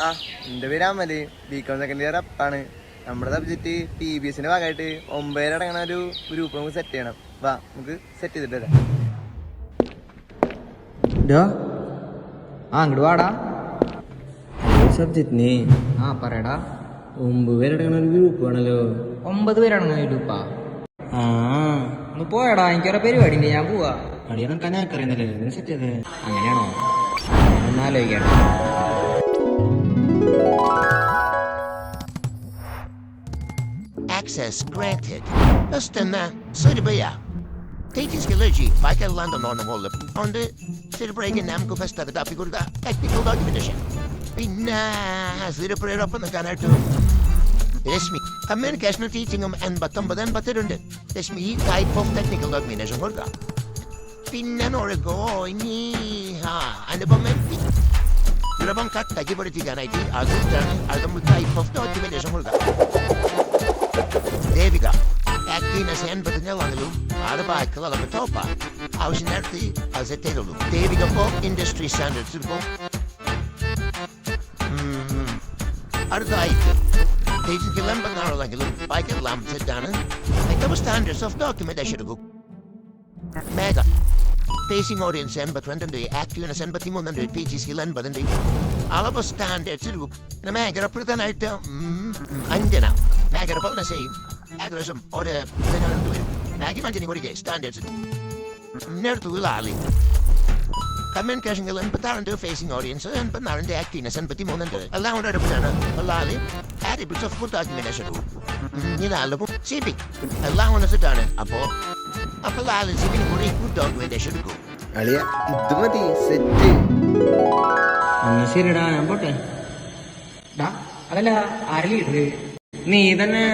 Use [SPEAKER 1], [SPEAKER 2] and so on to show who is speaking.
[SPEAKER 1] ആ എൻ്റെ പേര് അമല്, ബികോം സെക്കൻഡ് ഇയർ അപ്പാണ്. നമ്മുടെ സബ്ജക്റ്റ് TBSന്റെ ഭാഗമായിട്ട് 9 അടങ്ങണ ഒരു ഗ്രൂപ്പ് നമുക്ക് സെറ്റ് ചെയ്യണം. വാ നമുക്ക് സെറ്റ് ചെയ്തിട്ട് വരാം.
[SPEAKER 2] അങ്ങോട്ട് വാടാ.
[SPEAKER 3] സബ്ജക്റ്റിന്
[SPEAKER 2] പറയടാ.
[SPEAKER 3] 9 പേരടങ്ങണ ഒരു ഗ്രൂപ്പ് വേണല്ലോ.
[SPEAKER 2] 9 പേരാണോ ഗ്രൂപ്പാ?
[SPEAKER 3] ആ
[SPEAKER 2] ഒന്ന് പോയടാ, എനിക്കൊരു പരിപാടി ഉണ്ട്, ഞാൻ പോവാ.
[SPEAKER 3] അടിയാ കണക്ക് അറിയുന്നല്ലേ സെറ്റ് ചെയ്തേ.
[SPEAKER 2] അങ്ങനെയാണോ? ഒന്നാലോചിക്കണ്ട.
[SPEAKER 4] Access granted. Österna, Söderberga. Teachers allergy, Michael London on the whole. On the Söderberga Namco Festa, the Dapigurda, technical documentation. Pinna, Söderberga up on the gunner too. Yes, me. Communication teaching and bottom, but then better. Yes, me, type of technical documentation. Pinna, or a go, and the moment. Rabang cut, I give it to ID, as the type of documentation. Deviga, acting as hand but the Nelalu, Araba, Kalapatopa, House in Earthy, as a Telu, Deviga folk industry standards to go. Ardai, taking a lamp and arrow like a little bike and lamp set down, like there were standards of documentation to go. Mega. Facing audience and but when they act in a sen but Timon and the PGC land but they all of us stand at Siluk and a magger up with an item. I'm dinner. Magger upon the same aggression or the Maggie imagine what it standards. Near to Lali. Communication and but aren't facing audience and but not in the acting as but Timon and allow her to put a Lali. Added bits of good documentation. You know, civic. Allowing us a done a ball. അപ്പോൾ
[SPEAKER 1] അളിയ ഇത് മതി set.
[SPEAKER 3] എന്നാ ശരിടാ, ഞാൻ പോട്ടെ.
[SPEAKER 2] അതല്ല, ആര് ലീഡർ?
[SPEAKER 3] നീ തന്നെ.